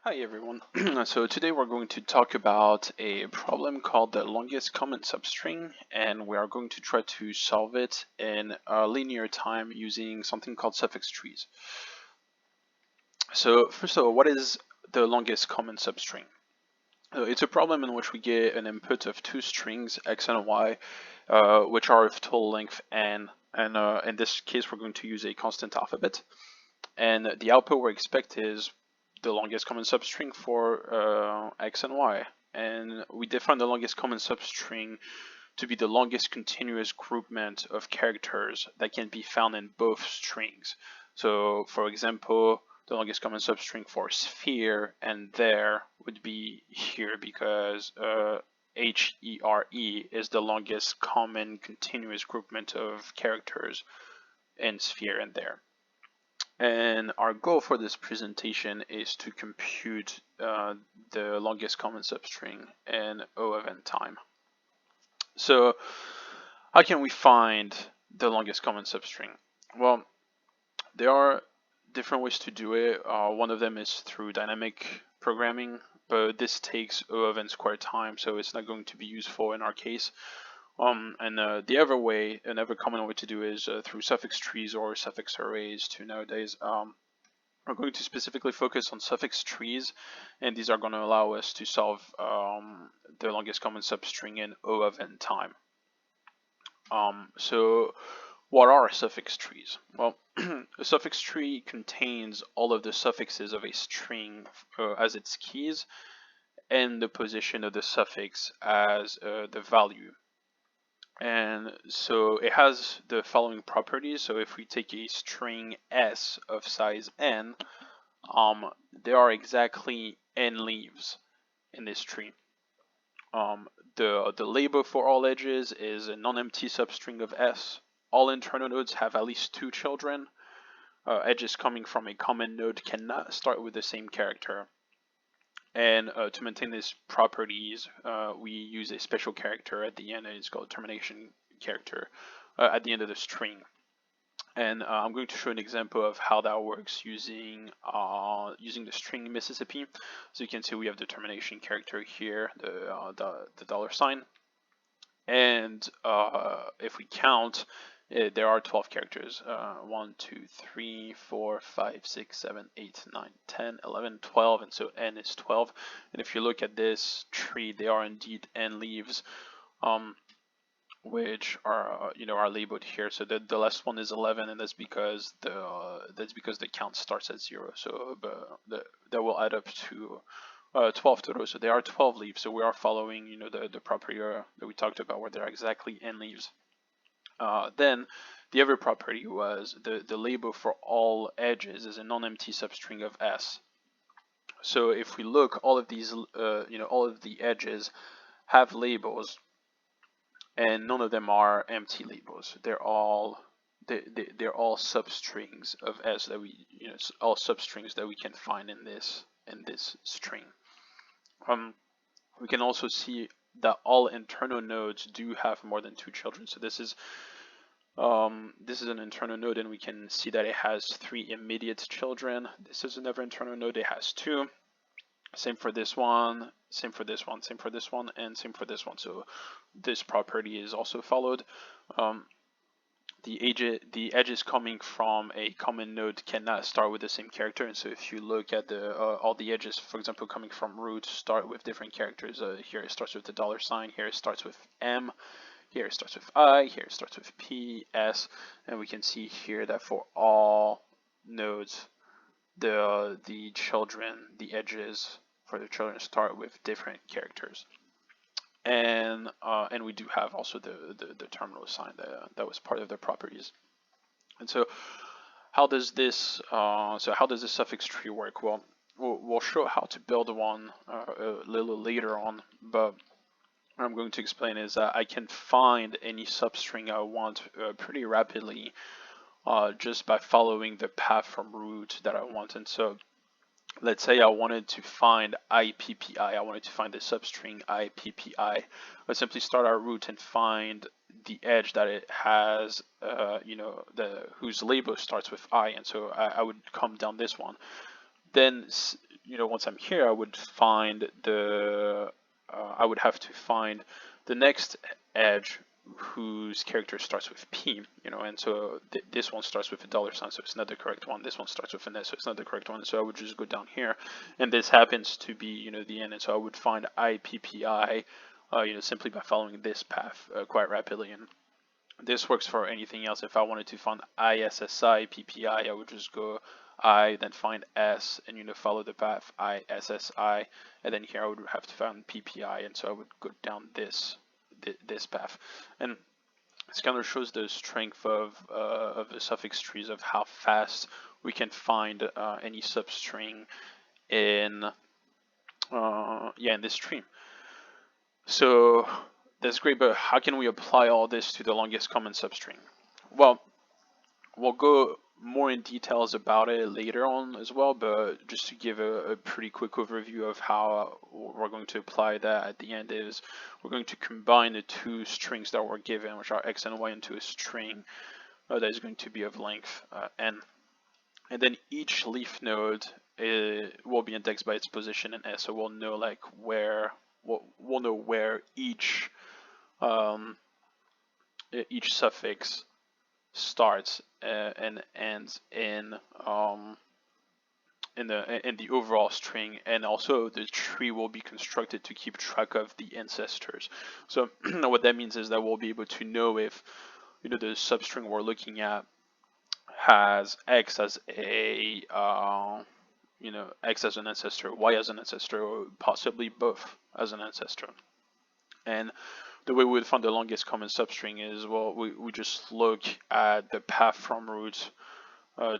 Hi everyone. So today we're going to talk about a problem called the longest common substring, and we are going to try to solve it in a linear time using something called suffix trees. So first of all, what is the longest common substring? It's a problem in which we get an input of two strings, x and y, which are of total length n, and in this case we're going to use a constant alphabet. And the output we expect is the longest common substring for x and y. And we define the longest common substring to be the longest continuous groupment of characters that can be found in both strings. So, for example, the longest common substring for sphere and there would be here because HERE is the longest common continuous groupment of characters in sphere and there. And our goal for this presentation is to compute the longest common substring in O of n time. So how can we find the longest common substring? Well, there are different ways to do it. One of them is through dynamic programming, but this takes O of n squared time, so it's not going to be useful in our case. The other way, another common way to do is through suffix trees or suffix arrays too nowadays. We're going to specifically focus on suffix trees, and these are going to allow us to solve the longest common substring in O of n time. So what are suffix trees? Well, a suffix tree contains all of the suffixes of a string as its keys, and the position of the suffix as the value. And so it has the following properties. So if we take a string s of size n, there are exactly n leaves in this tree. The label for all edges is a non-empty substring of s. All internal nodes have at least two children. Edges coming from a common node cannot start with the same character. And to maintain these properties, we use a special character at the end, and it's called termination character at the end of the string. And I'm going to show an example of how that works using the string Mississippi. So you can see we have the termination character here, the dollar sign. And if we count, there are 12 characters. 1, 2, 3, 4, 5, 6, 7, 8, 9, 10, 11, 12, and so n is 12. And if you look at this tree, they are indeed n leaves, which are are labeled here. So the last one is 11, and that's because the count starts at 0. So that will add up to 12 total. So there are 12 leaves. So we are following the property that we talked about, where there are exactly n leaves. Then the other property was the label for all edges is a non-empty substring of s. So if we look, all of these all of the edges have labels, and none of them are empty labels. They're all substrings of s that we all substrings that we can find in this string. We can also see that all internal nodes do have more than two children. So this is an internal node, and we can see that it has 3 immediate children. This is another internal node, it has 2. Same for this one, same for this one, same for this one, and same for this one. So this property is also followed. The edges coming from a common node cannot start with the same character, and so if you look at all the edges, for example, coming from root, start with different characters. Here it starts with the dollar sign, here it starts with M, here it starts with I, here it starts with P, S, and we can see here that for all nodes, the edges for the children start with different characters. And we do have also the terminal sign that was part of the properties. And so how does this suffix tree work? Well, we'll show how to build one a little later on, but what I'm going to explain is that I can find any substring I want pretty rapidly just by following the path from root that I want. And so let's say I wanted to find IPPI, I wanted to find the substring IPPI. Let's simply start our root and find the edge that it has, whose label starts with I, and so I would come down this one. Then once I'm here, I would find I would have to find the next edge whose character starts with P, and so this one starts with a $sign, so it's not the correct one. This one starts with an S, so it's not the correct one. So I would just go down here, and this happens to be, the end, and so I would find IPPI, simply by following this path quite rapidly. And this works for anything else. If I wanted to find ISSI PPI, I would just go I, then find S, and follow the path ISSI, and then here I would have to find PPI, and so I would go down this path. And this kind of shows the strength of the suffix trees, of how fast we can find any substring in in this tree. So that's great, but how can we apply all this to the longest common substring? Well, we'll go more in details about it later on as well, but just to give a pretty quick overview of how we're going to apply that at the end is we're going to combine the two strings that were given, which are x and y, into a string that is going to be of length n. And then each leaf node will be indexed by its position in S, so we'll know we'll know where each suffix starts and ends in the overall string, and also the tree will be constructed to keep track of the ancestors. So what that means is that we'll be able to know if the substring we're looking at has x as a x as an ancestor, y as an ancestor, or possibly both as an ancestor. And the way we would find the longest common substring is, well, we just look at the path from root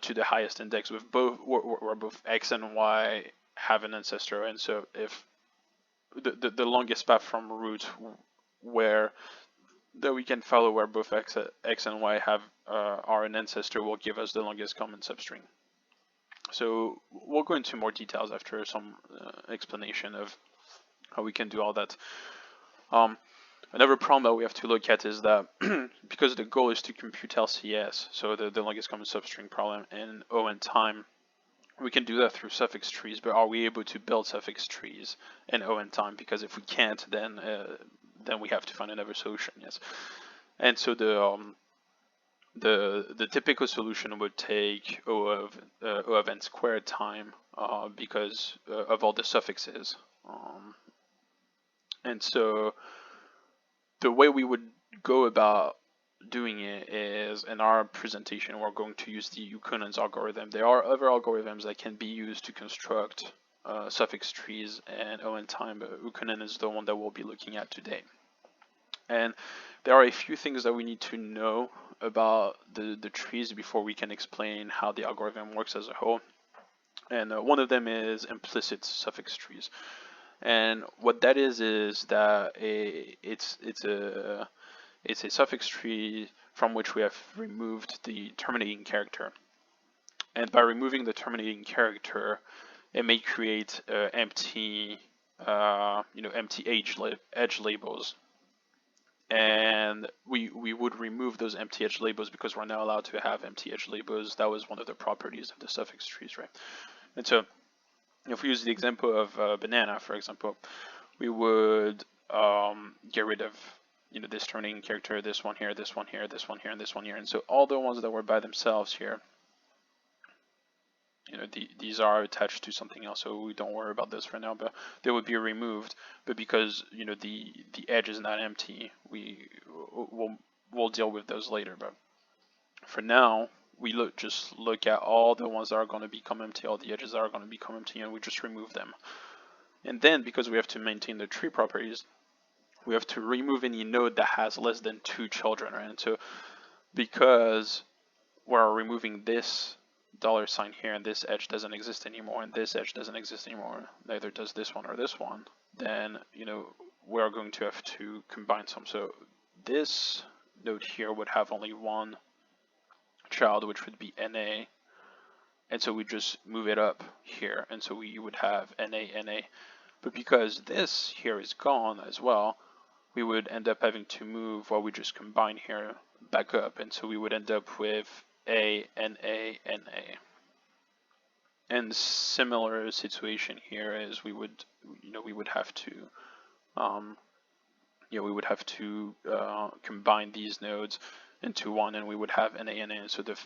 to the highest index with where both x and y have an ancestor. And so if the longest path from root that we can follow where both x and y are an ancestor will give us the longest common substring. So we'll go into more details after some explanation of how we can do all that. Another problem that we have to look at is that because the goal is to compute LCS, so the longest common substring problem, in O and time, we can do that through suffix trees, but are we able to build suffix trees in O and time? Because if we can't, then we have to find another solution, yes. And so the typical solution would take O of n squared time because of all the suffixes. And so the way we would go about doing it is, in our presentation, we're going to use the Ukkonen's algorithm. There are other algorithms that can be used to construct suffix trees and O and time, but Ukkonen is the one that we'll be looking at today. And there are a few things that we need to know about the trees before we can explain how the algorithm works as a whole. And one of them is implicit suffix trees. And what that is that it's a suffix tree from which we have removed the terminating character. And by removing the terminating character, it may create empty edge labels. And we would remove those empty edge labels because we're not allowed to have empty edge labels. That was one of the properties of the suffix trees, right? And so if we use the example of banana, for example, we would get rid of this terminating character, this one here, this one here, this one here, and this one here. And so all the ones that were by themselves here, these are attached to something else, so we don't worry about this for now, but they would be removed. But because the edge is not empty, we'll deal with those later. But for now, we just look at all the ones that are going to become empty, all the edges that are going to become empty, and we just remove them. And then, because we have to maintain the tree properties, we have to remove any node that has less than 2 children, right? And so because we're removing this $sign here, and this edge doesn't exist anymore, and this edge doesn't exist anymore, neither does this one or this one, then we're going to have to combine some. So this node here would have only one child, which would be NA, and so we just move it up here, and so we would have NA. But because this here is gone as well, we would end up having to move what we just combine here back up, and so we would end up with NA. And similar situation here is we would have to combine these nodes into one, and we would have an A and N. So the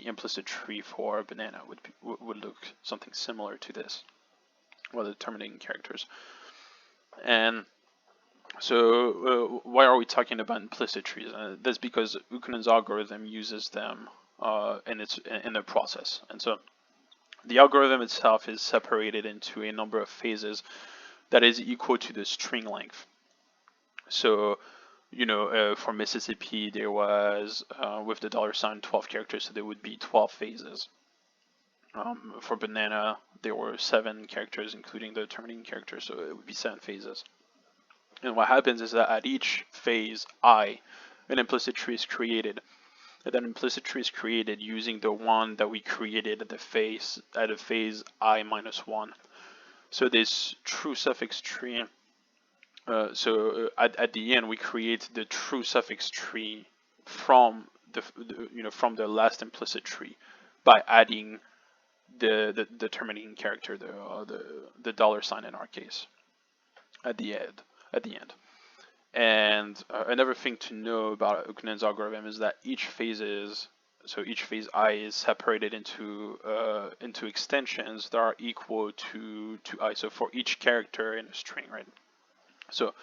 implicit tree for banana would look something similar to this, well, the terminating characters. And so why are we talking about implicit trees? That's because Ukkonen's algorithm uses them in the process. And so the algorithm itself is separated into a number of phases that is equal to the string length. So, for Mississippi, there was, with the $sign, 12 characters, so there would be 12 phases. For banana, there were 7 characters, including the terminating character, so it would be 7 phases. And what happens is that at each phase I, an implicit tree is created. And that implicit tree is created using the one that we created at the phase I minus 1. So this true suffix tree, at the end we create the true suffix tree from the last implicit tree by adding the terminating character, the $sign in our case, at the end. And another thing to know about Ukkonen's algorithm is that each phase I is separated into extensions that are equal to I. So for each character in a string, right? So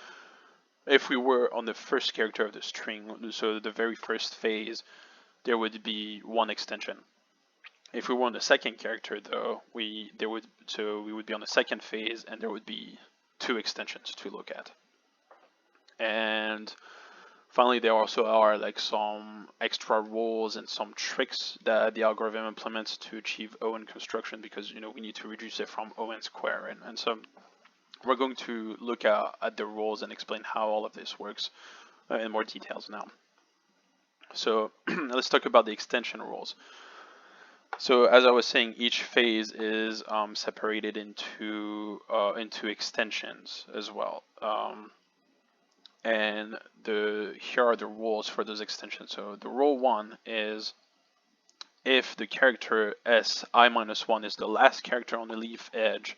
if we were on the first character of the string, so the very first phase, there would be one extension. If we were on the second character, though, we would be on the second phase, and there would be 2 extensions to look at. And finally, there also are like some extra rules and some tricks that the algorithm implements to achieve O(n) construction, because we need to reduce it from O(n) square, and so we're going to look at the rules and explain how all of this works in more details now. So let's talk about the extension rules. So as I was saying, each phase is separated into extensions as well. And here are the rules for those extensions. So the rule 1 is if the character si-1 is the last character on the leaf edge,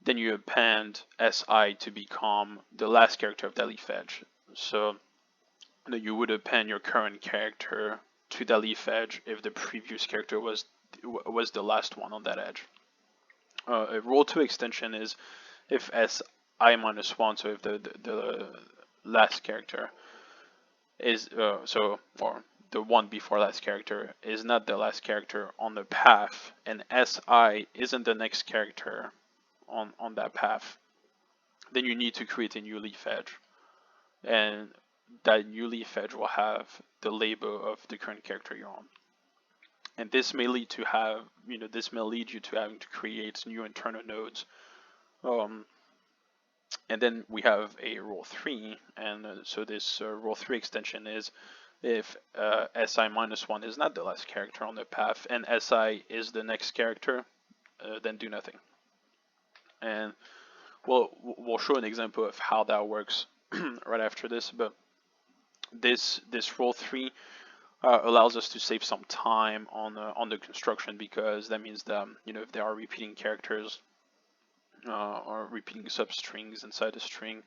then you append si to become the last character of that leaf edge. So you would append your current character to that leaf edge if the previous character was the last one on that edge. A rule 2 extension is if si-1, so if the last character is or the one before last character is not the last character on the path, and si isn't the next character on that path, then you need to create a new leaf edge, and that new leaf edge will have the label of the current character you're on. And this may lead you to having to create new internal nodes. And then we have a rule 3, and so this rule 3 extension is if si-1 is not the last character on the path and si is the next character, then do nothing. And we'll show an example of how that works right after this, but this rule 3 allows us to save some time on the construction, because that means that if there are repeating characters or repeating substrings inside a string,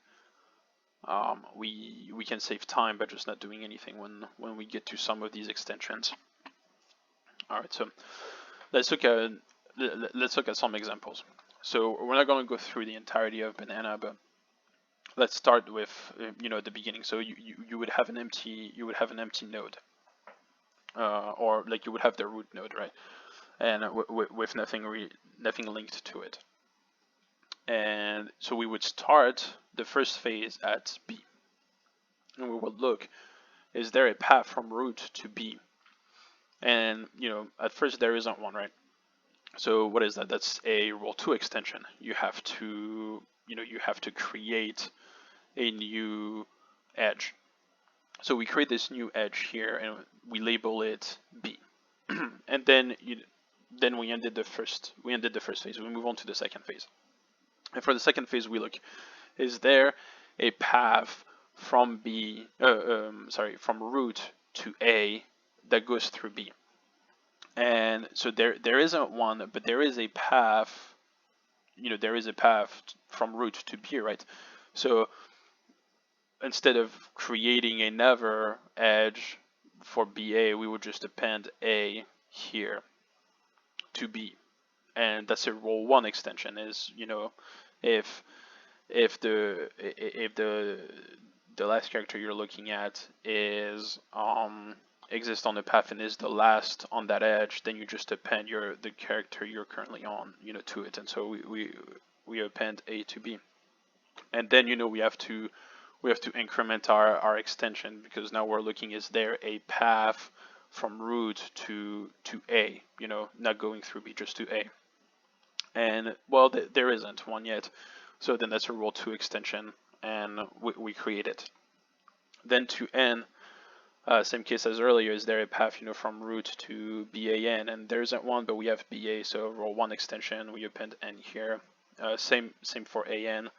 we can save time by just not doing anything when we get to some of these extensions. All right, so let's look at some examples. So we're not going to go through the entirety of banana, but let's start with the beginning. So you would have an empty node, or like you would have the root node, right? And with nothing linked to it. And so we would start the first phase at B, and we would look, is there a path from root to B? And at first there isn't one, right? So what is that? That's a rule 2 extension. You have to create a new edge. So we create this new edge here, and we label it B. And then we ended the first phase. We move on to the second phase. And for the second phase, we look, is there a path from from root to A that goes through B? And so there isn't one, but there is a path. There is a path from root to B, right? So instead of creating another edge for BA, we would just append A here to B, and that's a role 1 extension. Is if the last character you're looking at is exists on the path and is the last on that edge, then you just append the character you're currently on, to it. And so we append A to B, and then we have to increment our extension, because now we're looking, is there a path from root to A, not going through B, just to A. And well, there isn't one yet, so then that's a role 2 extension, and we create it. Then to N, same case as earlier, is there a path from root to BAN, and there isn't one, but we have BA, so role 1 extension, we append N here. Same for AN,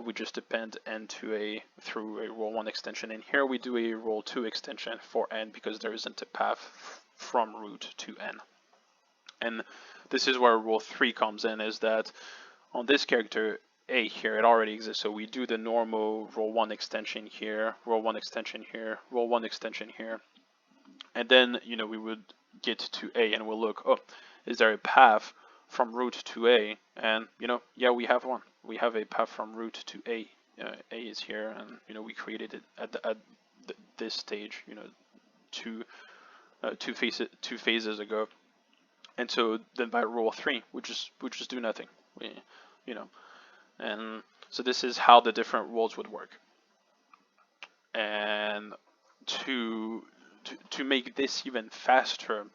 we just append N to A through a role 1 extension, and here we do a role 2 extension for N, because there isn't a path from root to N. And this is where rule 3 comes in, is that on this character A here, it already exists, so we do the normal role 1 extension here, role 1 extension here, role 1 extension here, and then we would get to A and we'll look, oh, is there a path from root to A? And yeah, we have one. We have a path from root to A. A is here, and we created it at this stage, two phases ago. And so then by rule 3, we just do nothing. And so this is how the different roles would work. And to make this even faster,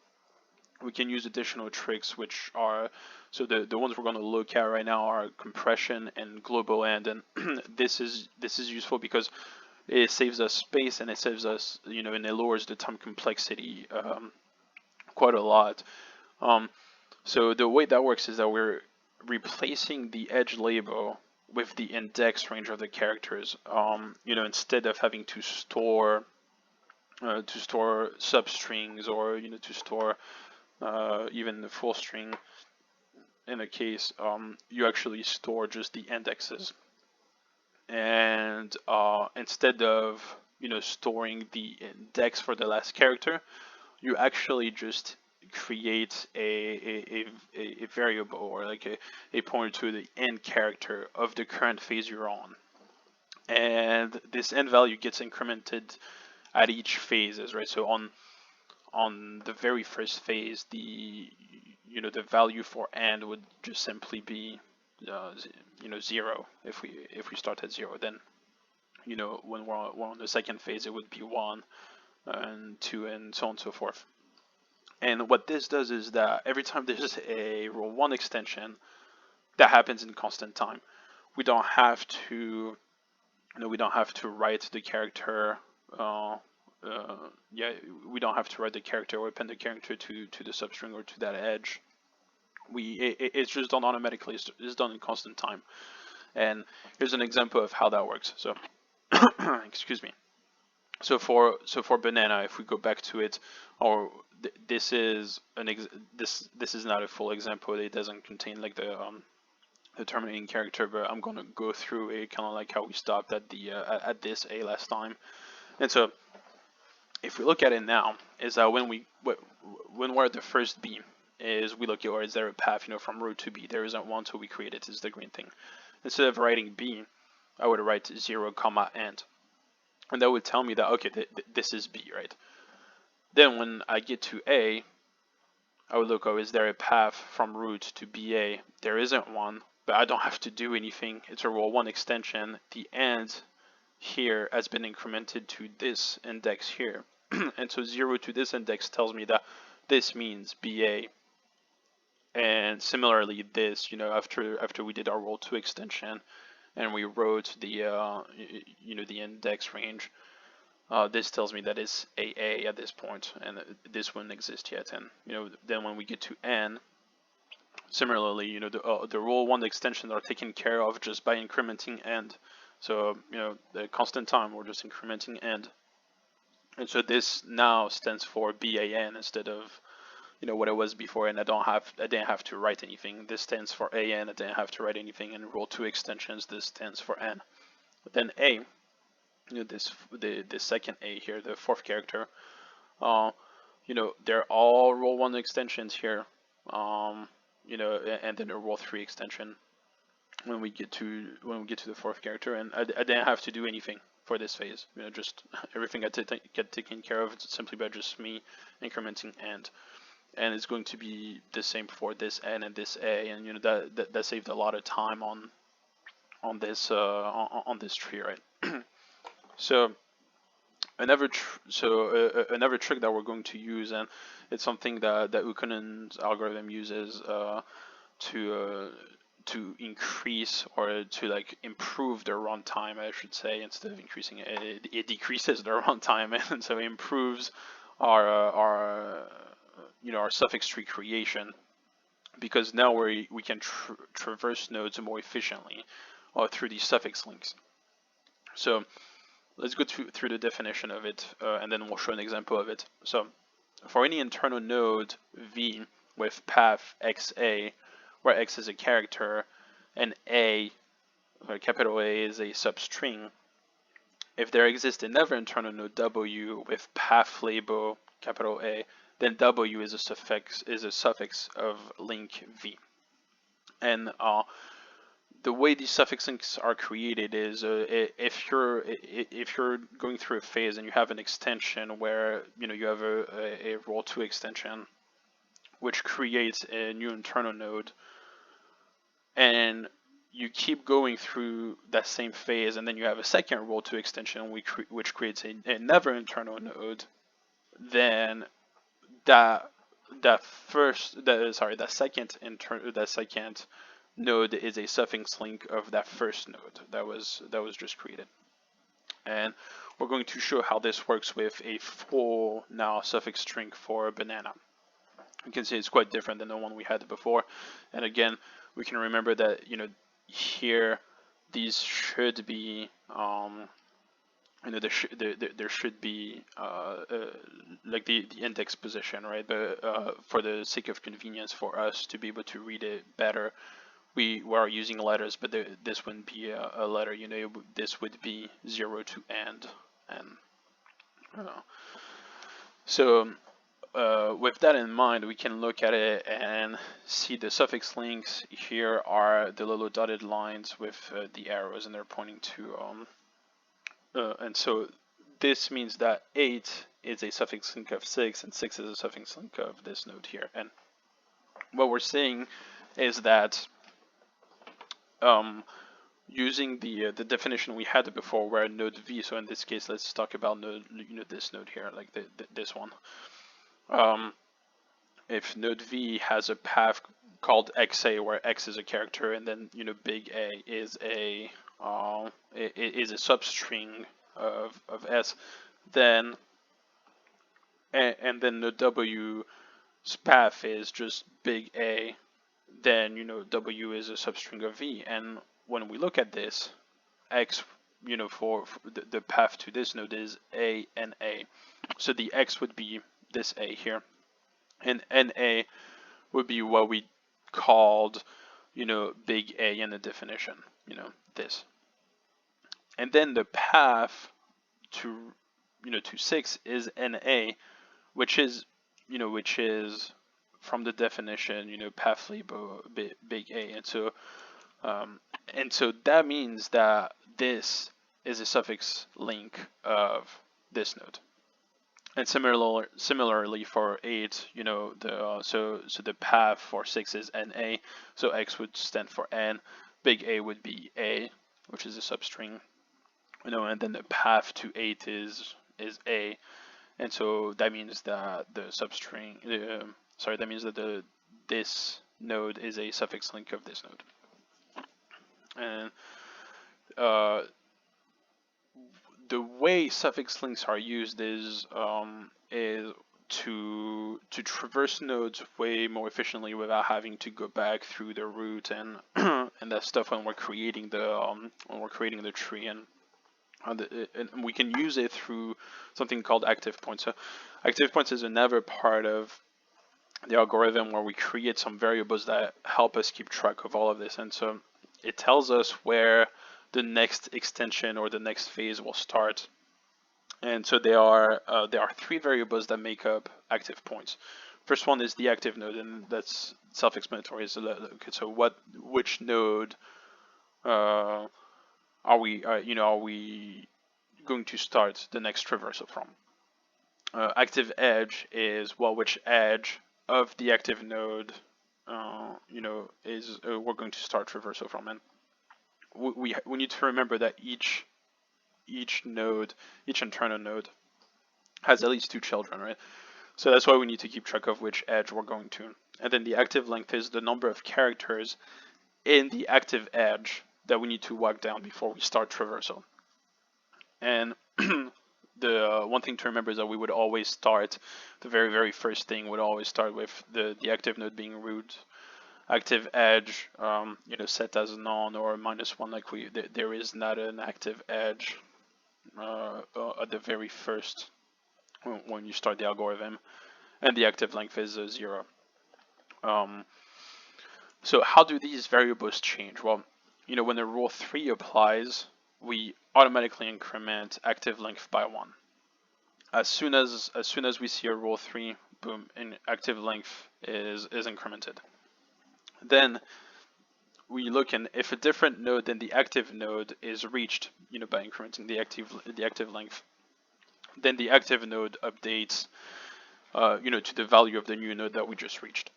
we can use additional tricks, which are, so the ones we're going to look at right now are compression and global end. And this is useful because it saves us space, and it saves us, and it lowers the time complexity quite a lot. So the way that works is that we're replacing the edge label with the index range of the characters. Instead of having to store substrings, or to store even the full string in a case, you actually store just the indexes. And instead of storing the index for the last character, you actually just create a variable, or like a pointer to the end character of the current phase you're on, and this end value gets incremented at each phases, right? So on the very first phase, the value for end would just simply be 0 if we start at 0. Then when we're on the second phase, it would be 1 and 2 and so on and so forth. And what this does is that every time there's a role 1 extension that happens in constant time, we don't have to write the character. We don't have to write the character or append the character to the substring or to that edge. It's just done automatically. It's done in constant time. And here's an example of how that works. So, excuse me. So for banana, if we go back to it, or this is this is not a full example. It doesn't contain like the terminating character, but I'm gonna go through it kind of like how we stopped at the at this A last time. And so if we look at it now, is that when we're at the first B, is we look at, or is there a path from root to B? There isn't one, so we create it. Is the green thing. Instead of writing B, I would write 0, end. And that would tell me that, okay, this is B, right? Then when I get to A, I would look, oh, is there a path from root to BA? There isn't one, but I don't have to do anything. It's a role 1 extension. The end here has been incremented to this index here. And so 0 to this index tells me that this means BA. And similarly, this, after we did our role 2 extension, and we wrote the the index range, this tells me that it's AA at this point, and this wouldn't exist yet. And then when we get to N, similarly, the role 1 extensions are taken care of just by incrementing end. So the constant time, we're just incrementing end, and so this now stands for BAN instead of what it was before, and I didn't have to write anything. This stands for AN. I didn't have to write anything. And rule 2 extensions, this stands for N. But then A, the second A here, the fourth character, they're all rule 1 extensions here, and then a rule 3 extension when we get to the fourth character, and I didn't have to do anything for this phase. Just everything get taken care of simply by just me incrementing and it's going to be the same for this N and this A, and that saved a lot of time on this tree, right? So another trick that we're going to use, and it's something that Ukkonen's algorithm uses to increase, or to like improve the runtime, I should say, instead of increasing it, it decreases the runtime, and so it improves our suffix tree creation, because now we can traverse nodes more efficiently through these suffix links. So let's go through the definition of it, and then we'll show an example of it. So for any internal node V with path XA, where X is a character and A, capital A, is a substring, if there exists another internal node W with path label capital A, then W is a suffix of link V. And the way these suffix links are created is if you're going through a phase and you have an extension where you have a role 2 extension which creates a new internal node, and you keep going through that same phase, and then you have a second role 2 extension which creates another internal node, then that second node is a suffix link of that first node that was just created. And we're going to show how this works with a full now suffix string for banana. You can see it's quite different than the one we had before. And again, we can remember that here these should be there should be like the index position, right? But for the sake of convenience for us to be able to read it better, we are using letters, but this wouldn't be a letter. This would be 0 to end, and so with that in mind, we can look at it and see the suffix links. Here are the little dotted lines with the arrows, and they're pointing to and so this means that 8 is a suffix link of 6, and 6 is a suffix link of this node here. And what we're saying is that using the definition we had before, where node V, so in this case, let's talk about node, this node here, like this one. If node V has a path called XA, where X is a character, and then big A is a substring of S, then and then the W's path is just big A, then W is a substring of V. And when we look at this, X, for the path to this node is A and A, so the X would be this A here, and NA would be what we called big A in the definition, this. And then the path to to 6 is NA, which is from the definition path label big A, and so that means that this is a suffix link of this node. And similarly for 8, so the path for 6 is NA, so X would stand for N, big A would be A, which is a substring, and then the path to 8 is A, and so that means that the substring, that means that this node is a suffix link of this node. And the way suffix links are used is to traverse nodes way more efficiently without having to go back through the root and and that stuff when we're creating the tree, and we can use it through something called active points. So active points is another part of the algorithm where we create some variables that help us keep track of all of this. And so it tells us where the next extension or the next phase will start. And so there are 3 variables that make up active points. First one is the active node, and that's self-explanatory. Okay, so which node are we going to start the next traversal from? Active edge is, well, which edge of the active node is we're going to start traversal from. And we need to remember that each node, each internal node, has at least 2 children, right? So that's why we need to keep track of which edge we're going to. And then the active length is the number of characters in the active edge that we need to walk down before we start traversal. And the one thing to remember is that we would always start, the very first thing would always start with the active node being root, active edge, set as none or -1. Like there is not an active edge at the very first when you start the algorithm, and the active length is 0. So how do these variables change? Well, when the rule 3 applies, we automatically increment active length by 1. As soon as we see a rule 3, boom, and active length is incremented. Then we look, and if a different node than the active node is reached, by incrementing the active length, then the active node updates, to the value of the new node that we just reached.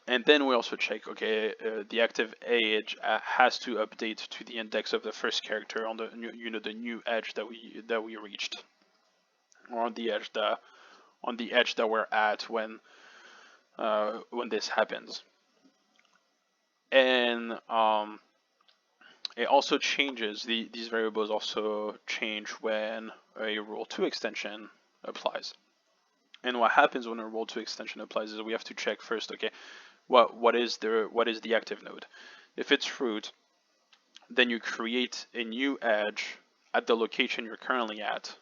And then we also check, okay, the active edge has to update to the index of the first character on the new edge that we reached, or on the edge that we're at when this happens. And it also changes, these variables also change when a rule 2 extension applies. And what happens when a rule 2 extension applies is we have to check first, okay, what is the active node? If it's root, then you create a new edge at the location you're currently at,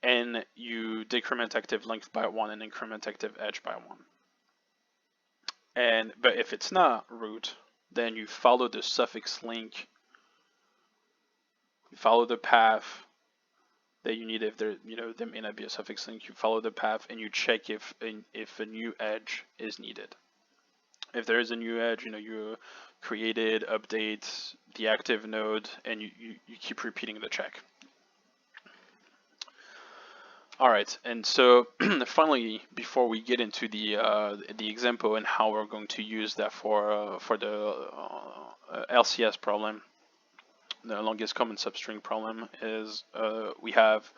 and you decrement active length by 1 and increment active edge by 1. But if it's not root, then you follow the suffix link, you follow the path that you need. If there may not be a suffix link, you follow the path and you check if a new edge is needed. If there is a new edge, you create it, update the active node, and you keep repeating the check. All right, and so finally, before we get into the example and how we're going to use that for the LCS problem, the longest common substring problem, is we have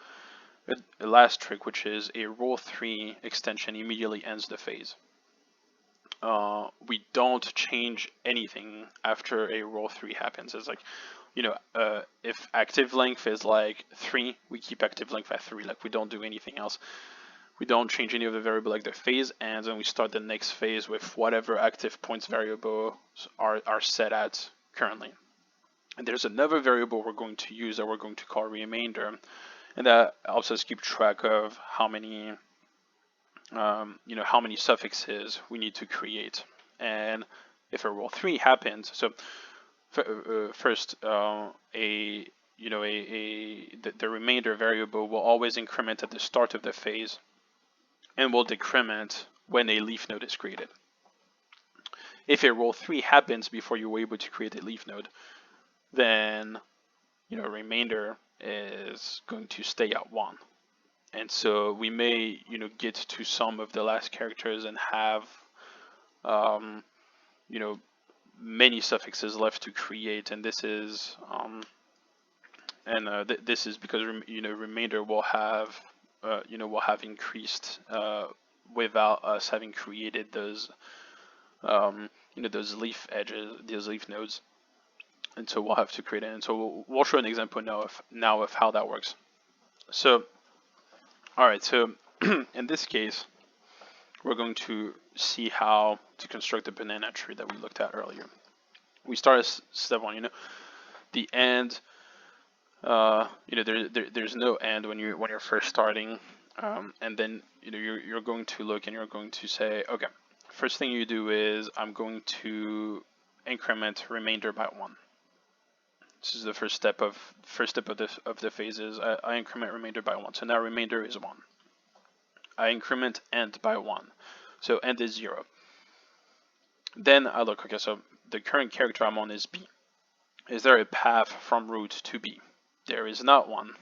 a last trick, which is a rule 3 extension immediately ends the phase. We don't change anything after a rule 3 happens. It's like, if active length is like 3, we keep active length at 3. Like, we don't do anything else. We don't change any of the variable. Like, the phase ends and we start the next phase with whatever active points variables are set at currently. And there's another variable we're going to use that we're going to call remainder, and that helps us keep track of how many how many suffixes we need to create. And if a rule 3 happens, so first the remainder variable will always increment at the start of the phase and will decrement when a leaf node is created. If a rule 3 happens before you were able to create a leaf node, then remainder is going to stay at 1. And so we may get to some of the last characters and have many suffixes left to create, and this is this is because remainder will have increased without us having created those those leaf edges, those leaf nodes. And so we'll have to create it. And so we'll show an example now of how that works. So, all right. So in this case, we're going to see how to construct the banana tree that we looked at earlier. We start at step 1. The end. There's no end when you're first starting. And then you're going to look and you're going to say, okay, first thing you do is I'm going to increment remainder by 1. This is the first step of the phases. I increment remainder by 1. So now remainder is 1. I increment end by 1. So end is 0. Then I look, okay, so the current character I'm on is B. Is there a path from root to B? There is not one.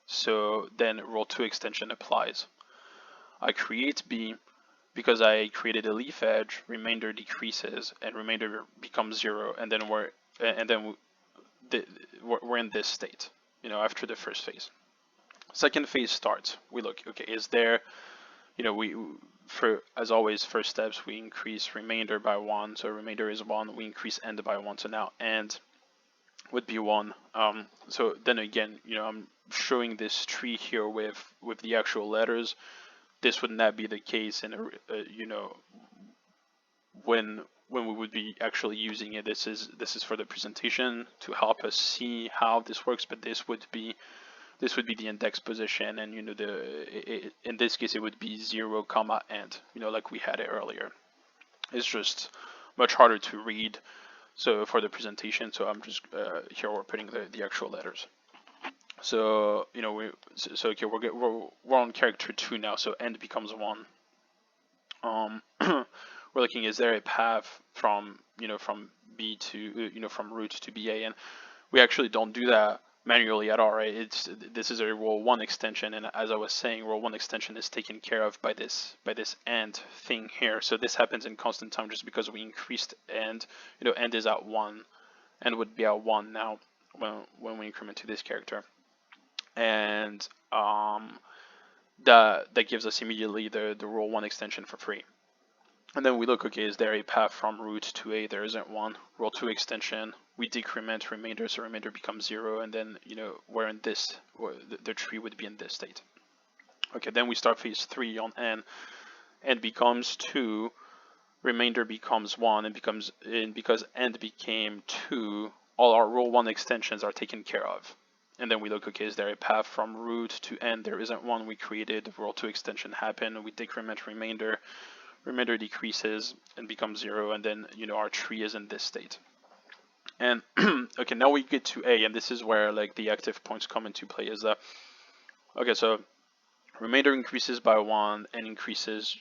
So then roll 2 extension applies. I create B. Because I created a leaf edge, remainder decreases and remainder becomes 0, and then we're in this state, after the first phase. Second phase starts. We look, okay, is there, as always, first steps, we increase remainder by 1, so remainder is 1, we increase end by 1, so now end would be 1. So then again, I'm showing this tree here with the actual letters. This would not be the case in when we would be actually using it. This is for the presentation to help us see how this works, but this would be the index position, and in this case it would be 0, comma, end, like we had it earlier. It's just much harder to read, so for the presentation, so I'm just here we're putting the actual letters. So okay, we're on character 2 now, so end becomes 1. We're looking, is there a path from from B to from root to BA, and we actually don't do that manually at all, right? This is a roll 1 extension, and as I was saying, roll 1 extension is taken care of by this end thing here. So this happens in constant time just because we increased end. End is at 1, and would be at 1 now when we increment to this character. And that gives us immediately the roll 1 extension for free. And then we look, okay, is there a path from root to A? There isn't one. Roll 2 extension, we decrement remainder, so remainder becomes 0, and then we're in this, the tree would be in this state. Okay, then we start phase 3 on N. N becomes 2, remainder becomes 1, and because end became 2, all our roll 1 extensions are taken care of. And then we look, okay, is there a path from root to end? There isn't one. We created roll 2 extension happen. We decrement remainder. Remainder decreases and becomes 0, and then our tree is in this state. And okay, now we get to A, and this is where like the active points come into play. Is that okay? So remainder increases by 1, and increases,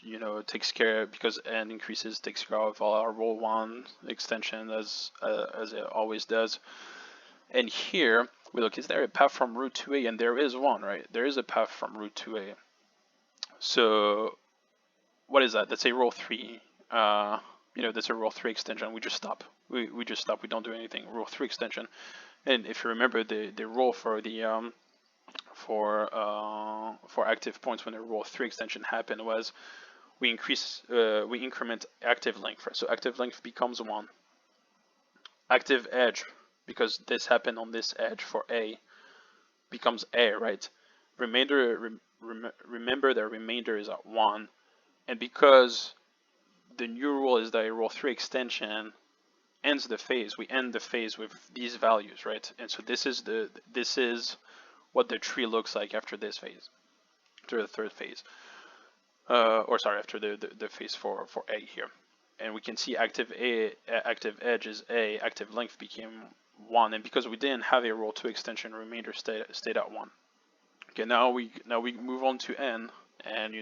takes care, because n increases, takes care of all our roll 1 extension as it always does. And here we look, is there a path from root to A? And there is one, right? There is a path from root to A. So what is that? That's a roll 3. That's a roll 3 extension. We just stop. We just stop. We don't do anything. Roll 3 extension. And if you remember, the rule for the for active points when the roll 3 extension happened was we increment active length. So active length becomes 1. Active edge, because this happened on this edge for A, becomes A, right? Remainder. Remember that remainder is at 1, and because the new rule is that a roll 3 extension ends the phase, we end the phase with these values, right? And so this is what the tree looks like after this phase, after the third phase, after the phase for A here. And we can see active edge is A, active length became 1, and because we didn't have a roll 2 extension, remainder stayed at 1. Okay, now we move on to N, and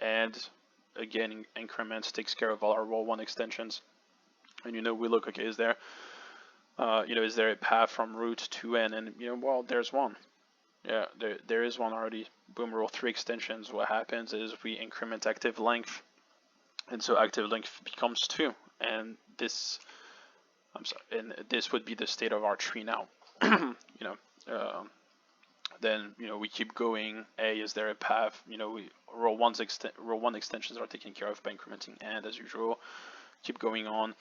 and again increments, takes care of all our roll 1 extensions, and we look, okay, is there is there a path from root to N? And well, there's one. Yeah, there is one already. Boom, roll 3 extensions. What happens is we increment active length, and so active length becomes 2, and this this would be the state of our tree now. Then we keep going. A, is there a path? We roll 1 extensions are taken care of by incrementing and as usual. Keep going on,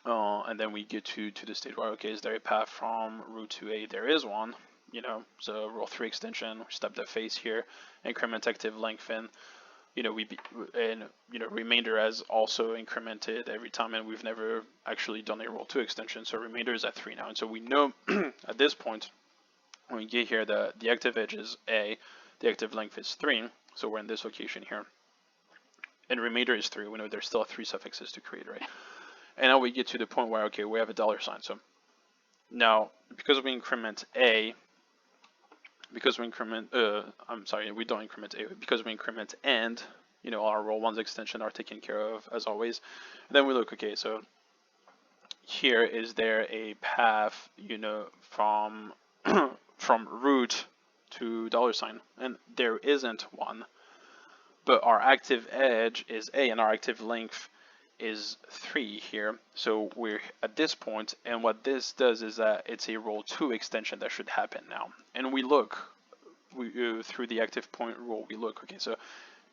and then we get to the state where, okay, is there a path from root to A? There is one. So roll 3 extension. We stop the phase here. Increment active length in. Remainder has also incremented every time, and we've never actually done a roll 2 extension, so remainder is at 3 now. And so we know at this point, when we get here, the active edge is A, the active length is 3, So we're in this location here. And remainder is 3. We know there's still 3 suffixes to create, right? And now we get to the point where, okay, we have a $sign. So now, because we increment A, because we increment, I'm sorry, we don't increment A, because we increment and, you know, our roll 1's extension are taken care of as always. And then we look, okay, so here is there a path, you know, from from root to $sign, and there isn't one, but our active edge is A and our active length is 3 here. So we're at this point, and what this does is that it's a roll 2 extension that should happen now. And we look through the active point rule, we look, okay, so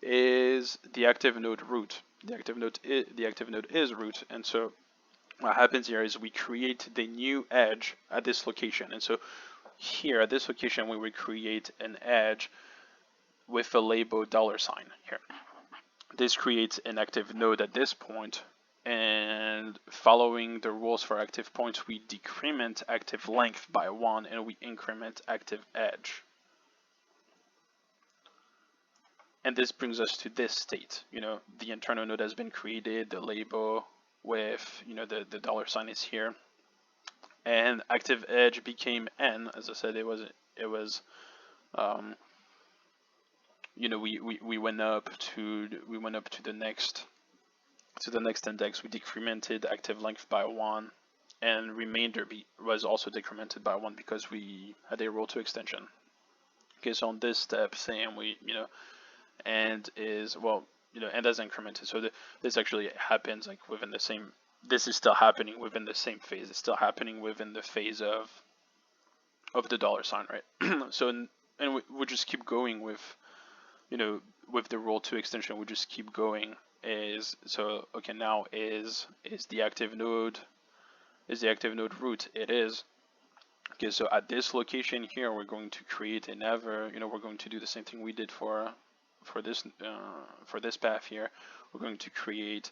is the active node root? The active node is root, and so what happens here is we create the new edge at this location. And so here at this location, we would create an edge with a label $sign here. This creates an active node at this point, and following the rules for active points, we decrement active length by 1 and we increment active edge. And this brings us to this state. You know, the internal node has been created, the label with, you know, the $sign is here, and active edge became n. As I said, it was you know, we went up to the next index. We decremented active length by 1, and remainder was also decremented by 1 because we had a roll 2 extension. Okay, so on this step, same, we, you know, and is, well, you know, and as incremented. So this actually happens like within the same. This is still happening within the same phase. It's still happening within the phase of the $sign, right? So and we just keep going with, you know, with the roll 2 extension. We just keep going. Is so okay. Now is the active node root? It is. Okay, so at this location here, we're going to create another. You know, we're going to do the same thing we did for this path here. We're going to create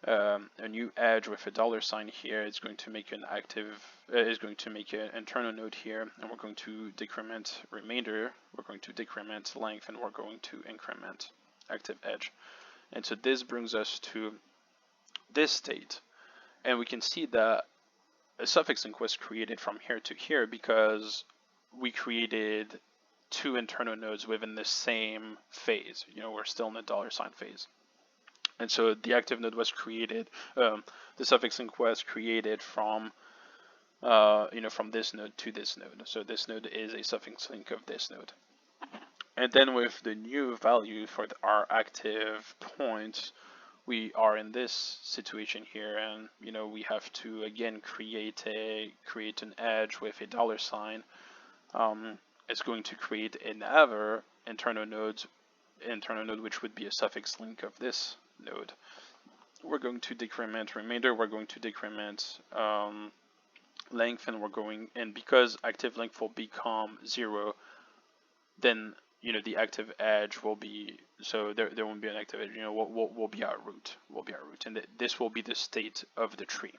a new edge with a $sign here. It's going to make an active. Is going to make an internal node here, and we're going to decrement remainder. We're going to decrement length, and we're going to increment active edge. And so this brings us to this state, and we can see that a suffix link was created from here to here because we created 2 internal nodes within the same phase. You know, we're still in the $sign phase. And so the active node was created, the suffix link was created from, you know, from this node to this node. So this node is a suffix link of this node. And then with the new value for our active points, we are in this situation here, and you know, we have to again create an edge with a $sign. It's going to create another internal node which would be a suffix link of this node. We're going to decrement remainder. We're going to decrement length, and because active length will become 0, then, you know, the active edge will be, so there won't be an active edge, you know, will be our root, and this will be the state of the tree.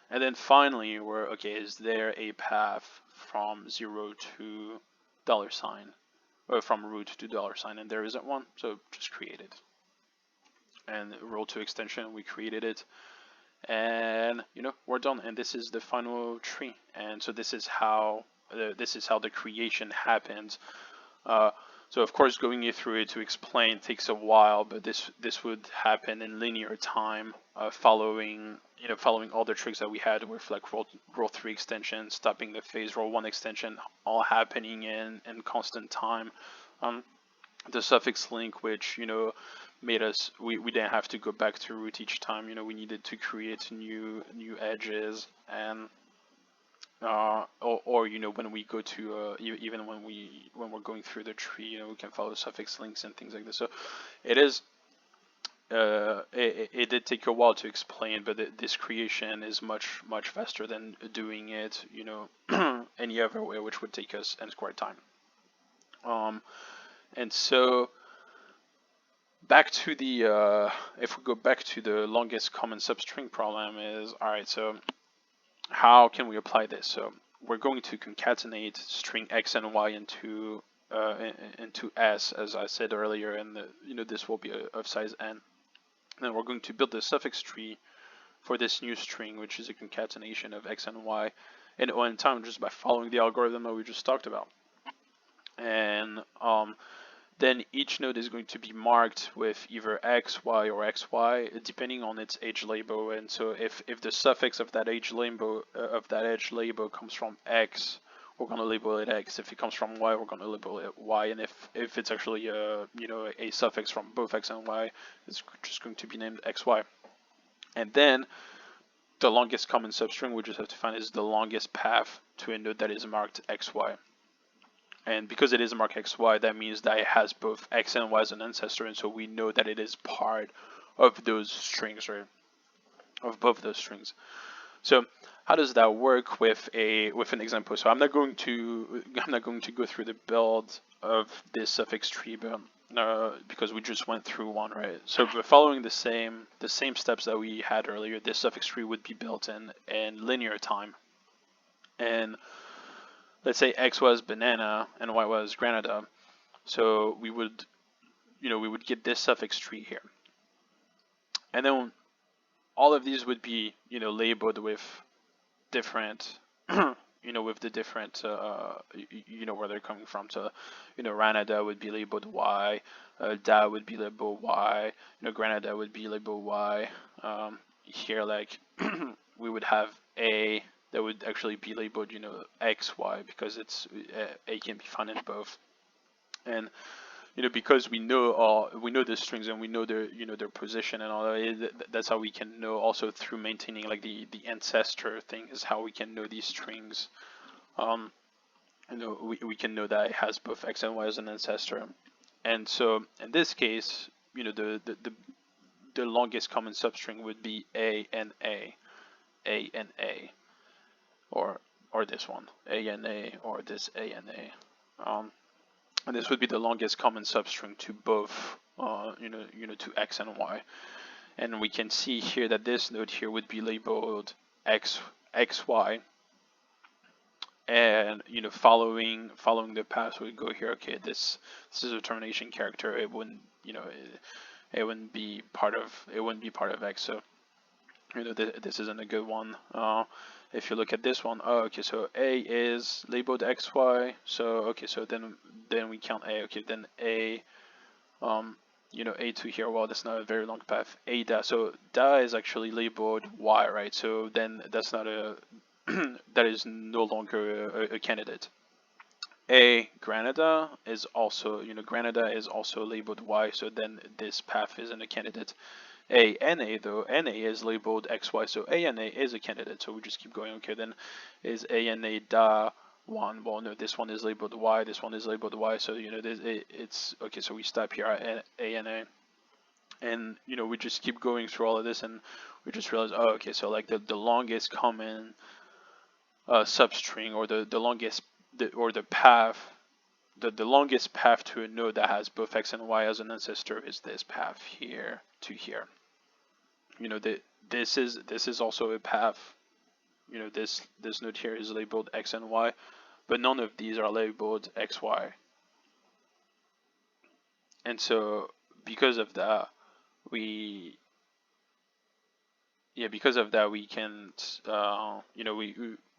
And then finally, we're, okay, is there a path from 0 to $sign, or from root to $sign? And there isn't one, so just create it. And roll 2 extension, we created it, and you know, we're done. And this is the final tree. And so this is how the creation happens. So of course, going you through it to explain takes a while, but this would happen in linear time, following all the tricks that we had with like roll 3 extension, stopping the phase, roll 1 extension, all happening in constant time. The suffix link, which, you know, made us, we didn't have to go back to root each time. You know, we needed to create new edges, and or you know, when we go to even when we're going through the tree, you know, we can follow suffix links and things like this. So it is it did take a while to explain, but this creation is much faster than doing it, you know, any other way, which would take us n squared time. And so back to the if we go back to the longest common substring problem, is all right. So how can we apply this? So we're going to concatenate string x and y into into S, as I said earlier, and this will be of size n. Then we're going to build the suffix tree for this new string, which is a concatenation of x and y in O(n) time, just by following the algorithm that we just talked about. And then each node is going to be marked with either x, y, or xy, depending on its edge label. And so if the suffix of that edge label comes from x, we're going to label it x. If it comes from y, we're going to label it y. And if it's actually a suffix from both x and y, it's just going to be named xy. And then the longest common substring we just have to find is the longest path to a node that is marked xy. And because it is marked xy, that means that it has both x and y as an ancestor, and so we know that it is part of those strings, right? Of both those strings. So how does that work with an example? So I'm not going to go through the build of this suffix tree, but because we just went through one, right? So we're following the same steps that we had earlier. This suffix tree would be built in linear time, and let's say x was banana and y was Granada. So we would get this suffix tree here, and then all of these would be labeled with different with the different where they're coming from. So Ranada would be labeled y, Da would be labeled y, Granada would be labeled y. Here, like we would have A that would actually be labeled x, y, because it's A can be found in both. And because we know the strings and we know their their position and all that, that's how we can know also through maintaining like the ancestor thing, is how we can know these strings. We can know that it has both x and y as an ancestor. And so in this case, the longest common substring would be A and A, or this one, A and A, or this A and A. And this would be the longest common substring to both, to x and y. And we can see here that this node here would be labeled xy. And following the path, we go here. Okay, this is a termination character. It wouldn't, it wouldn't be part of x. So this isn't a good one. If you look at this one, okay, so A is labeled xy, so okay, so then we count A. Okay, then A, A to here. Well, that's not a very long path. A Da, so Da is actually labeled y, right? So then that's not a that is no longer a candidate. A Granada is also Granada is also labeled y, so then this path isn't a candidate. A NA though, NA is labeled XY, so ANA is a candidate, so we just keep going. Okay, then is ANA Da 1? Well, no, this one is labeled Y, this one is labeled Y, so it's okay, so we stop here at ANA. And we just keep going through all of this, and we just realize, oh, okay, so like the longest common substring, or the longest the path, the longest path to a node that has both x and y as an ancestor is this path here to here. This is also a path. This node here is labeled x and y, but none of these are labeled xy. And so because of that, we can't,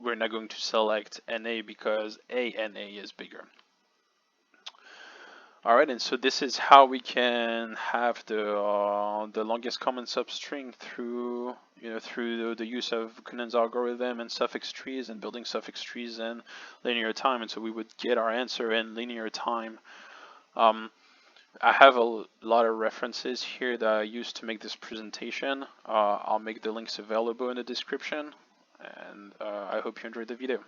we're not going to select NA because ANA is bigger. All right, and so this is how we can have the longest common substring through the use of Ukkonen's algorithm and suffix trees and building suffix trees in linear time. And so we would get our answer in linear time. I have a lot of references here that I used to make this presentation. I'll make the links available in the description, and I hope you enjoyed the video.